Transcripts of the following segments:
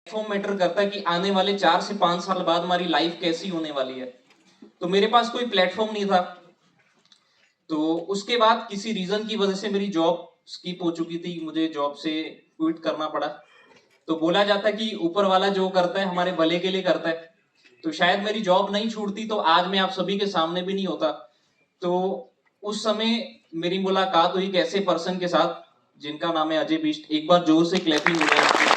Platform matter करता है कि आने वाले 4 से 5 साल बाद हमारी लाइफ कैसी होने वाली है। तो मेरे पास कोई प्लेटफॉर्म नहीं था। तो उसके बाद किसी रीजन की वजह से मेरी जॉब स्किप हो चुकी थी, मुझे जॉब से क्विट करना पड़ा। तो बोला जाता है कि ऊपर वाला जो करता है हमारे भले के लिए करता है। तो शायद मेरी जॉब नहीं छूटती तो आज मैं आप सभी के सामने भी नहीं होता। तो उस समय मेरी मुलाकात हुई एक ऐसे पर्सन के साथ जिनका नाम है अजय बिष्ट। एक बार जोर से क्लैपिंग हो जाए।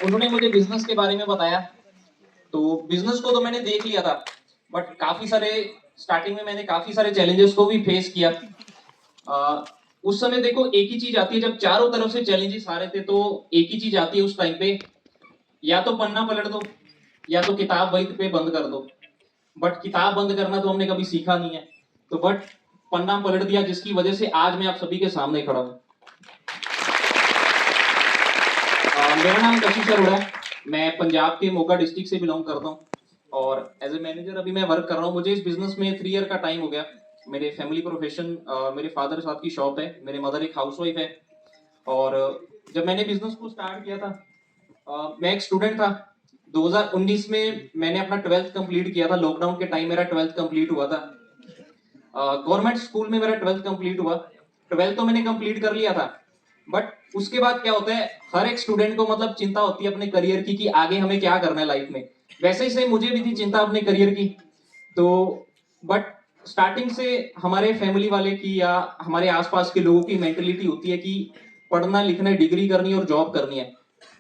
उन्होंने मुझे बिजनेस के बारे में बताया। तो बिजनेस को तो मैंने देख लिया था, बट काफी सारे स्टार्टिंग में मैंने काफी सारे चैलेंजेस को भी फेस किया। उस समय देखो एक ही चीज आती है, जब चारों तरफ से चैलेंजेस आ रहे थे तो एक ही चीज आती है उस टाइम पे, या तो पन्ना पलट दो या तो किताब वही पे बंद कर दो। बट किताब बंद करना तो हमने कभी सीखा नहीं है। तो बट पन्ना पलट दिया, जिसकी वजह से आज मैं आप सभी के सामने खड़ा हूं। मेरा नाम कशिश अरोड़ा है। मैं पंजाब के मोगा डिस्ट्रिक्ट से बिलोंग करता हूँ और एज ए मैनेजर अभी मैं वर्क कर रहा हूँ। मुझे इस बिजनेस में 3 ईयर का टाइम हो गया। मेरे फैमिली प्रोफेशन, मेरे फादर साहब की शॉप है, मेरे मदर एक हाउसवाइफ है। और जब मैंने बिजनेस को स्टार्ट किया था, मैं एक स्टूडेंट था। 2019 में मैंने अपना 12th कंप्लीट किया था। लॉकडाउन के टाइम मेरा 12th कंप्लीट हुआ था। गवर्नमेंट स्कूल में मेरा 12th कंप्लीट हुआ। 12th तो मैंने कंप्लीट कर लिया था, बट उसके बाद क्या होता है, हर एक स्टूडेंट को मतलब चिंता होती है अपने करियर की कि आगे हमें क्या करना है लाइफ में। वैसे ही से मुझे भी थी चिंता अपने करियर की। तो बट स्टार्टिंग से हमारे फैमिली वाले की या हमारे आसपास के लोगों की मेंटेलिटी होती है कि पढ़ना लिखना है, डिग्री करनी है और जॉब करनी है।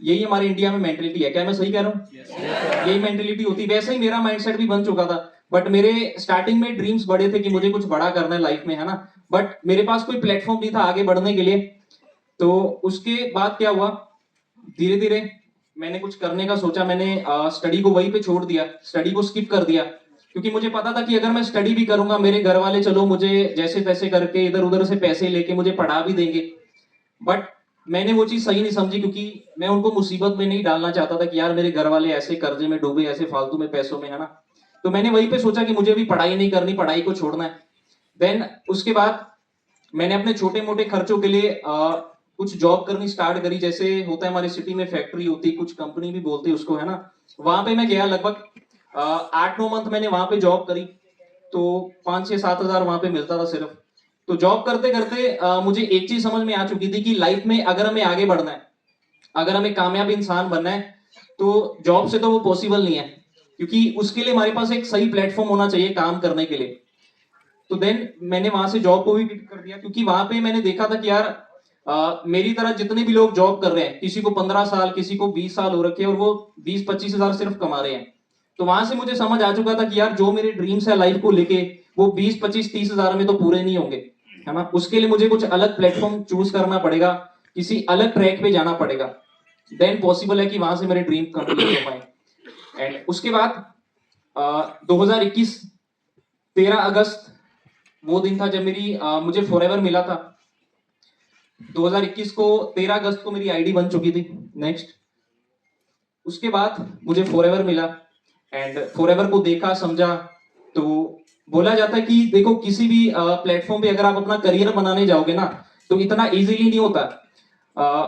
यही हमारे इंडिया में मेंटेलिटी है। क्या मैं सही कह रहा हूँ? यही मेंटेलिटी होती है। वैसे ही मेरा माइंडसेट भी बन चुका था। बट मेरे स्टार्टिंग में ड्रीम्स बड़े थे कि मुझे कुछ बड़ा करना है लाइफ में, है ना। बट मेरे पास कोई प्लेटफॉर्म नहीं था आगे बढ़ने के लिए। तो उसके बाद क्या हुआ, धीरे धीरे मैंने कुछ करने का सोचा। मैंने स्टडी को वहीं पे छोड़ दिया, स्टडी को स्किप कर दिया। क्योंकि मुझे पता था कि अगर मैं स्टडी भी करूंगा, मेरे घर वाले चलो मुझे जैसे तैसे करके इधर उधर से पैसे लेके मुझे पढ़ा भी देंगे। बट मैंने वो चीज सही नहीं समझी, क्योंकि मैं उनको मुसीबत में नहीं डालना चाहता था कि यार मेरे घर वाले ऐसे कर्जे में डूबे, ऐसे फालतू में पैसों में, है ना। तो मैंने वहीं पे सोचा कि मुझे भी पढ़ाई नहीं करनी, पढ़ाई को छोड़ना है। देन उसके बाद मैंने अपने छोटे मोटे खर्चों के लिए कुछ जॉब करनी स्टार्ट करी। जैसे होता है हमारी सिटी में फैक्ट्री होती, कुछ कंपनी भी बोलते हैं उसको, है ना। वहां पे मैं गया, लगभग 8-9 मंथ मैंने वहां पे जॉब करी। तो 5-6-7 हजार वहां पे मिलता था सिर्फ। तो जॉब करते करते मुझे एक चीज समझ में आ चुकी थी कि लाइफ में अगर हमें आगे बढ़ना है, अगर हमें कामयाब इंसान बनना है, तो जॉब से तो वो पॉसिबल नहीं है। क्योंकि उसके लिए हमारे पास एक सही प्लेटफॉर्म होना चाहिए काम करने के लिए। तो देन मैंने वहां से जॉब को भी क्विट कर दिया, क्योंकि वहां पे मैंने देखा था कि यार मेरी तरह जितने भी लोग जॉब कर रहे हैं, किसी को 15 साल, किसी को 20 साल हो रखे हैं और वो 20-25 हजार सिर्फ कमा रहे हैं। तो वहां से मुझे समझ आ चुका था कि यार जो मेरे ड्रीम्स है लाइफ को लेके, वो 20-25-30 हजार में तो पूरे नहीं होंगे, है ना। उसके लिए मुझे कुछ अलग प्लेटफॉर्म चूज करना पड़ेगा, किसी अलग ट्रैक पे जाना पड़ेगा। देन पॉसिबल है कि वहां से मेरे ड्रीम कंप्लीट हो पाए। एंड उसके बाद 2021 13 अगस्त वो दिन था जब मुझे फॉरएवर मिला था। 2021 को 13 अगस्त को मेरी आईडी बन चुकी थी। नेक्स्ट, उसके बाद मुझे फॉरएवर मिला एंड फॉरएवर को देखा समझा। तो बोला जाता है कि देखो किसी भी प्लेटफॉर्म पे अगर आप अपना करियर बनाने जाओगे ना, तो इतना इजीली नहीं होता।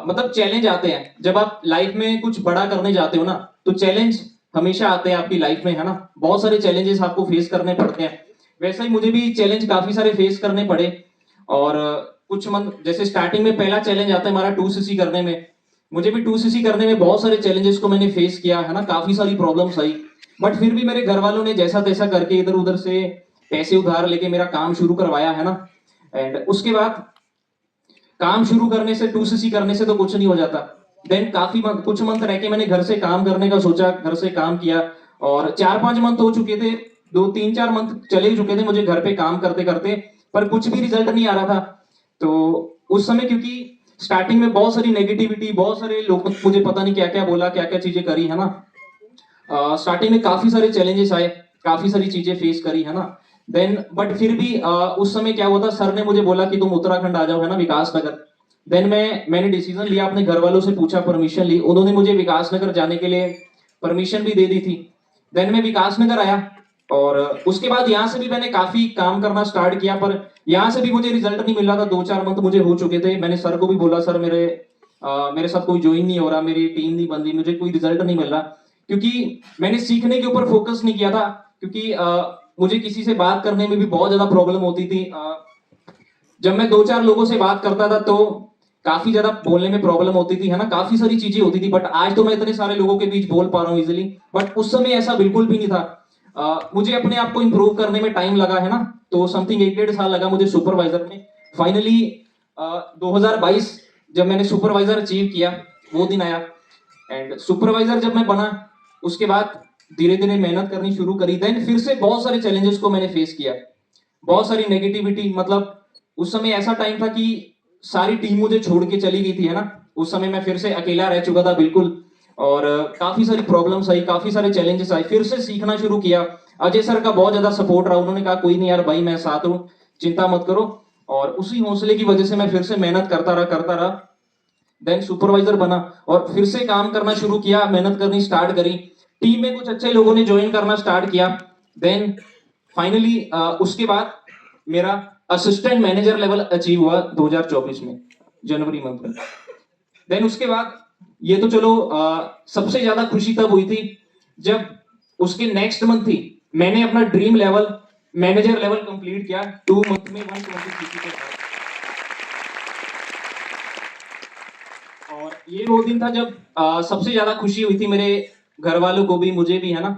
मतलब चैलेंज आते हैं जब आप लाइफ में कुछ बड़ा करने जाते हो ना, तो चैलेंज हमेशा आते हैं आपकी लाइफ में, है ना। बहुत सारे चैलेंजेस आपको फेस करने पड़ते हैं। वैसे ही मुझे भी चैलेंज काफी सारे फेस करने पड़े। और कुछ मंथ, जैसे स्टार्टिंग में पहला चैलेंज आता है हमारा 2cc करने में। मुझे भी 2cc करने में बहुत सारे चैलेंजेस को मैंने फेस किया, है ना। काफी सारी प्रॉब्लम्स आई, बट फिर भी मेरे घर वालों ने जैसा तैसा करके इधर उधर से पैसे उधार लेके मेरा काम शुरू करवाया, है ना। एंड उसके बाद काम शुरू करने से, 2cc करने से तो कुछ नहीं हो जाता। देन कुछ मंथ रह के मैंने घर से काम करने का सोचा, घर से काम किया। और 4-5 मंथ हो चुके थे, 2-3-4 मंथ चले ही चुके थे मुझे घर पे काम करते करते, पर कुछ भी रिजल्ट नहीं आ रहा था। तो उस समय क्योंकि स्टार्टिंग में बहुत सारी नेगेटिविटी, बहुत सारे लोग मुझे पता नहीं क्या क्या बोला, क्या क्या चीजें करी, है ना। स्टार्टिंग में काफी सारे चैलेंजेस आए, काफी सारी चीजें फेस करी, है ना। देन बट फिर भी उस समय क्या हुआ था, सर ने मुझे बोला कि तुम उत्तराखंड आ जाओ, है ना, विकास नगर। देन मैंने डिसीजन लिया, अपने घर वालों से पूछा, परमिशन ली, उन्होंने मुझे विकास नगर जाने के लिए परमिशन भी दे दी थी। देन मैं विकास नगर आया। और उसके बाद यहाँ से भी मैंने काफी काम करना स्टार्ट किया, पर यहाँ से भी मुझे रिजल्ट नहीं मिल रहा था। 2-4 मंथ मुझे हो चुके थे। मैंने सर को भी बोला, सर मेरे मेरे साथ कोई ज्वाइन नहीं हो रहा, मेरी टीम नहीं बन रही, मुझे कोई रिजल्ट नहीं मिल रहा, क्योंकि मैंने सीखने के ऊपर फोकस नहीं किया था। क्योंकि मुझे किसी से बात करने में भी बहुत ज्यादा प्रॉब्लम होती थी। जब मैं दो चार लोगों से बात करता था तो काफी ज्यादा बोलने में प्रॉब्लम होती थी, है ना, काफी सारी चीजें होती थी। बट आज तो मैं इतने सारे लोगों के बीच बोल पा रहा हूँ इजिली, बट उस समय ऐसा बिल्कुल भी नहीं था। मुझे अपने आप को इम्प्रूव करने में टाइम लगा, है ना, तो समथिंग 1 डेढ़ साल लगा मुझे सुपरवाइजर में। फाइनली 2022 जब मैंने सुपरवाइजर अचीव किया, वो दिन आया। एंड सुपरवाइजर जब मैं बना, उसके बाद धीरे धीरे मेहनत करनी शुरू करी। देन फिर से बहुत सारे चैलेंजेस को मैंने फेस किया, बहुत सारी नेगेटिविटी। मतलब उस समय ऐसा टाइम था कि सारी टीम मुझे छोड़ के चली गई थी, है ना। उस समय मैं फिर से अकेला रह चुका था बिल्कुल। और काफी सारी प्रॉब्लम्स आई, काफी सारे चैलेंजेस आए, फिर से सीखना शुरू किया। अजय सर का बहुत ज्यादा सपोर्ट रहा, उन्होंने कहा कोई नहीं यार भाई, मैं साथ हूँ, चिंता मत करो। और उसी हौसले की वजह से मैं फिर से मेहनत करता रहा। देन सुपरवाइजर बना और फिर से काम करना शुरू किया, मेहनत करनी स्टार्ट करी। टीम में कुछ अच्छे लोगों ने ज्वाइन करना स्टार्ट किया। देन फाइनली उसके बाद मेरा असिस्टेंट मैनेजर लेवल अचीव हुआ 2024 में, जनवरी मंथ में। देन उसके बाद ये तो चलो सबसे ज्यादा खुशी तब हुई थी जब उसके नेक्स्ट मंथ ही मैंने अपना dream level manager level complete किया 2 मंथ में 120 सीसी के साथ। और ये वो दिन था जब सबसे ज्यादा खुशी हुई थी मेरे घर वालों को भी, मुझे भी, है ना।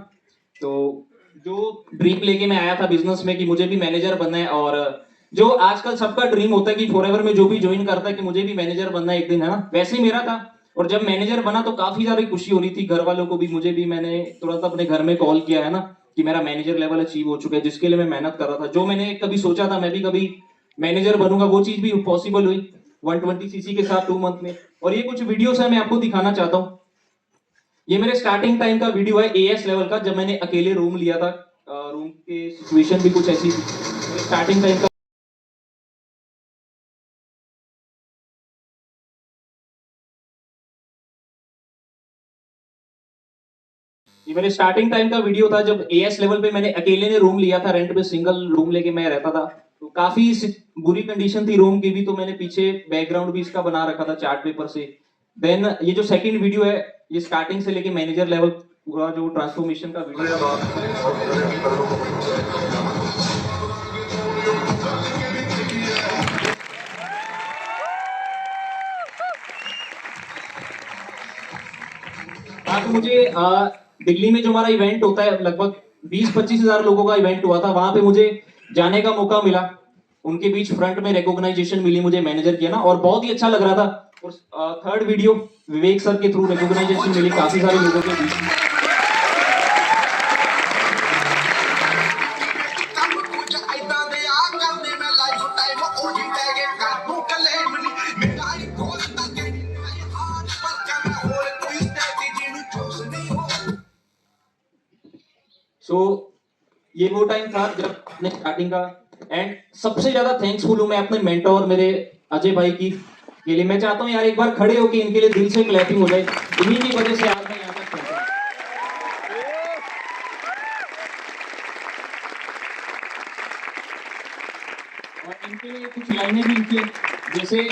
तो जो ड्रीम लेके मैं आया था बिजनेस में कि मुझे भी मैनेजर बनना है, और जो आजकल सबका ड्रीम होता है कि फॉरएवर में जो भी ज्वाइन करता है कि मुझे भी मैनेजर बनना है एक दिन, है ना, वैसे ही मेरा था। और जब मैनेजर बना तो काफी सारी खुशी हो रही थी, घर वालों को भी, मुझे भी। मैंने तुरंत अपने घर में कॉल किया, है ना, कि मेरा मैनेजर लेवल अचीव हो चुका है, जिसके लिए मैं मेहनत कर रहा था। जो मैंने कभी सोचा था मैं भी कभी मैनेजर बनूंगा, वो चीज भी पॉसिबल हुई 120 सीसी के साथ 2 मंथ में। और ये कुछ वीडियोस है, मैं आपको दिखाना चाहता हूँ। ये मेरे स्टार्टिंग टाइम का वीडियो है एएस लेवल का, जब मैंने अकेले रूम लिया था। रूम के सिचुएशन भी कुछ ऐसी थी, मेरे स्टार्टिंग टाइम का। ये मेरे स्टार्टिंग टाइम का वीडियो था जब एएस लेवल पे मैंने अकेले ने रूम लिया था, रेंट पे सिंगल रूम लेके मैं रहता था। तो काफी बुरी कंडीशन थी रूम की भी, तो मैंने पीछे बैकग्राउंड भी इसका बना रखा था चार्ट पेपर से। देन ये जो सेकंड वीडियो है, ये स्टार्टिंग से लेके मैनेजर लेवल पूरा जो ट्रांसफॉर्मेशन का वीडियो हाँ, तो मुझे दिल्ली में जो हमारा इवेंट होता है, लगभग 20-25 हजार लोगों का इवेंट हुआ था, वहां पे मुझे जाने का मौका मिला। उनके बीच फ्रंट में रिकॉग्नाइजेशन मिली मुझे, मैनेजर किया ना, और बहुत ही अच्छा लग रहा था। और थर्ड वीडियो विवेक सर के थ्रू रिकॉग्नाइजेशन मिली काफी सारे लोगों के बीच। सो ये वो टाइम था जब अपने स्टार्टिंग का। एंड सबसे ज्यादा थैंक्सफुल हूं मैं अपने मेंटोर मेरे अजय भाई की के लिए। मैं चाहता हूं यार एक बार खड़े होके इनके लिए दिल से क्लैपिंग हो जाए, इन्हीं की वजह से आज मैं यहाँ तक पहुंचा। और इनके लिए कुछ लाइनें भी इनके, जैसे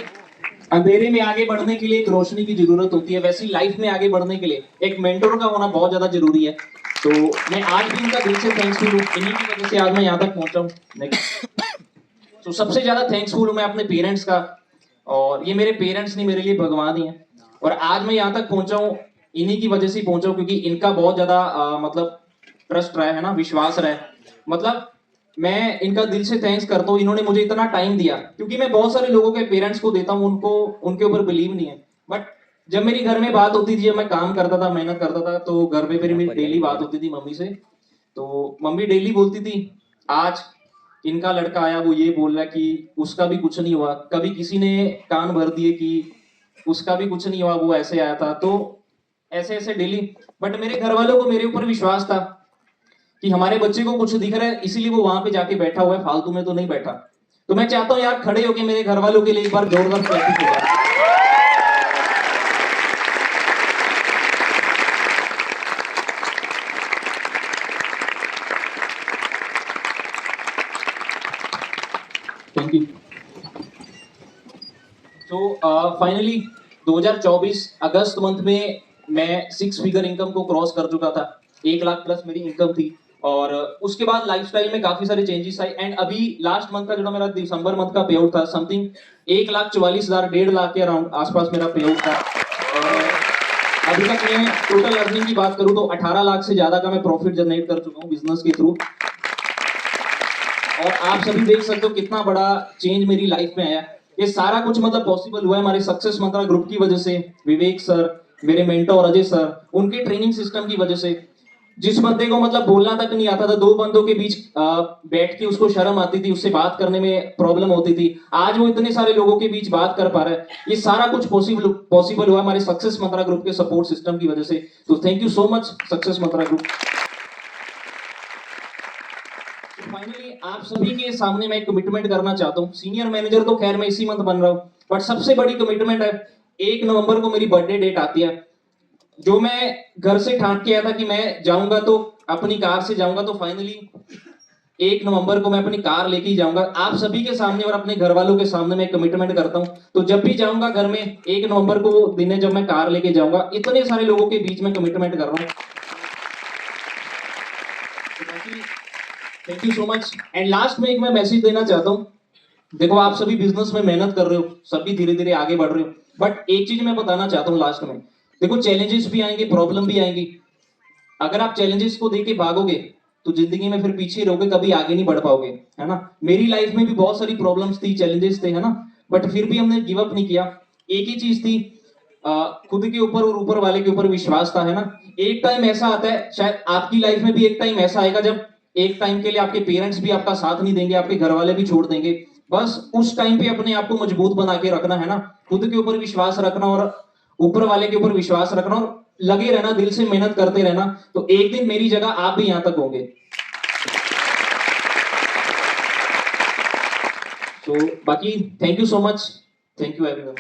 अंधेरे में आगे बढ़ने के लिए एक रोशनी की जरूरत होती है, वैसे ही लाइफ में आगे बढ़ने के लिए एक मेंटोर का होना बहुत ज्यादा जरूरी है। तो मैं आज भी इनका दिल से थैंक्सफुल हूँ, इन्हीं की वजह से आज मैं यहाँ तक पहुंचा हूँ। नेक्स्ट। तो सबसे ज्यादा थैंक्सफुल हूँ मैं अपने पेरेंट्स का। और ये मेरे पेरेंट्स नहीं, मेरे लिए भगवान ही है। और आज मैं यहाँ तक पहुंचा हूँ, इन्हीं की वजह से ही पहुंचा हूँ, क्योंकि इनका बहुत ज्यादा मतलब ट्रस्ट रहा है ना, विश्वास रहा है। मतलब मैं इनका दिल से थैंक्स करता हूँ, इन्होंने मुझे इतना टाइम दिया। क्योंकि मैं बहुत सारे लोगों के पेरेंट्स को देता हूँ, उनको उनके ऊपर बिलीव नहीं है। बट जब मेरी घर में बात होती थी, जब मैं काम करता था, मेहनत करता था, तो घर पे मेरी डेली बात होती थी मम्मी से। तो मम्मी डेली बोलती थी, आज इनका लड़का आया, वो ये बोल रहा है कि उसका भी कुछ नहीं हुआ। कभी किसी ने कान भर दिए कि उसका भी कुछ नहीं हुआ, वो ऐसे आया था। तो ऐसे ऐसे डेली। बट मेरे घर वालों को मेरे ऊपर विश्वास था कि हमारे बच्चे को कुछ दिख रहा है, इसीलिए वो वहां पे जाके बैठा हुआ है, फालतू में तो नहीं बैठा। तो मैं चाहता हूँ यार खड़े होके मेरे घर वालों के लिए एक बार जोरदार क्लैपिंग हो जाए। Thank you. तो फाइनली 2024 अगस्त मंथ में मैं 6 फिगर इनकम को क्रॉस कर चुका था, 1 लाख प्लस मेरी इनकम थी। और उसके बाद लाइफस्टाइल में काफी सारे चेंजेस आए एंड अभी लास्ट मंथ का जो मेरा दिसंबर मंथ का पे आउट था समथिंग 1,44,000 1.5 लाख के अराउंड आसपास मेरा पे आउट था। और अभी तक मैं टोटल अर्निंग की बात करूं तो 18 लाख से ज्यादा का मैं प्रॉफिट जनरेट कर चुका हूं बिजनेस के थ्रू। और आप सभी देख सकते हो कितना बड़ा चेंज मेरी लाइफ में आया। ये सारा कुछ मतलब पॉसिबल हुआ है हमारे सक्सेस मंत्रा ग्रुप की वजह से, विवेक सर, मेरे मेंटर अजय सर, उनके ट्रेनिंग सिस्टम की वजह से। जिस बंदे को मतलब बोलना तक नहीं आता था, दो बंदों के बीच बैठ के उसको शर्म आती थी, उससे बात करने में प्रॉब्लम होती थी, आज वो इतने सारे लोगों के बीच बात कर पा रहा है। ये सारा कुछ पॉसिबल हुआ हमारे सक्सेस मंत्रा ग्रुप के सपोर्ट सिस्टम की वजह से। तो thank you so much success Mantra group. Finally आप सभी के सामने मैं कमिटमेंट करना चाहता हूँ। सीनियर मैनेजर तो खैर मैं इसी मंथ बन रहा हूँ, बट सबसे बड़ी कमिटमेंट है, 1 नवंबर को मेरी बर्थडे डेट आती है। जो मैं घर से ठान के आया था कि मैं जाऊंगा तो अपनी कार से जाऊंगा, तो फाइनली 1 नवंबर को मैं अपनी कार लेके ही जाऊंगा। आप सभी के सामने और अपने घर वालों के सामने मैं कमिटमेंट करता हूँ। तो जब भी जाऊंगा घर में 1 नवंबर को, वो दिन है जब मैं कार लेके जाऊंगा, इतने सारे लोगों के बीच में कमिटमेंट कर रहा हूँ। Thank you so much. And last में एक मैं मैसेज देना चाहता हूँ। देखो आप सभी बिजनेस में मेहनत कर रहे हो, सभी धीरे धीरे आगे बढ़ रहे हो, बट एक चीज मैं बताना चाहता हूँ लास्ट में। देखो चैलेंजेस भी आएंगे, प्रॉब्लम भी आएंगी। अगर आप चैलेंजेस को देके भागोगे तो जिंदगी में फिर पीछे रहोगे, कभी आगे नहीं बढ़ पाओगे, है ना। मेरी लाइफ में भी बहुत सारी प्रॉब्लम्स थी, चैलेंजेस थे, है ना, बट फिर भी हमने गिव अप नहीं किया। एक ही चीज थी, खुद के ऊपर और ऊपर वाले के ऊपर विश्वास था, है ना। एक टाइम ऐसा आता है, शायद आपकी लाइफ में भी एक टाइम ऐसा आएगा जब एक टाइम के लिए आपके पेरेंट्स भी आपका साथ नहीं देंगे, आपके घर वाले भी छोड़ देंगे। बस उस टाइम पे अपने आप को मजबूत बना के रखना, है ना, खुद के ऊपर विश्वास रखना और ऊपर वाले के ऊपर विश्वास रखना और लगे रहना, दिल से मेहनत करते रहना। तो एक दिन मेरी जगह आप भी यहां तक होंगे। तो बाकी thank you so much, thank you everyone.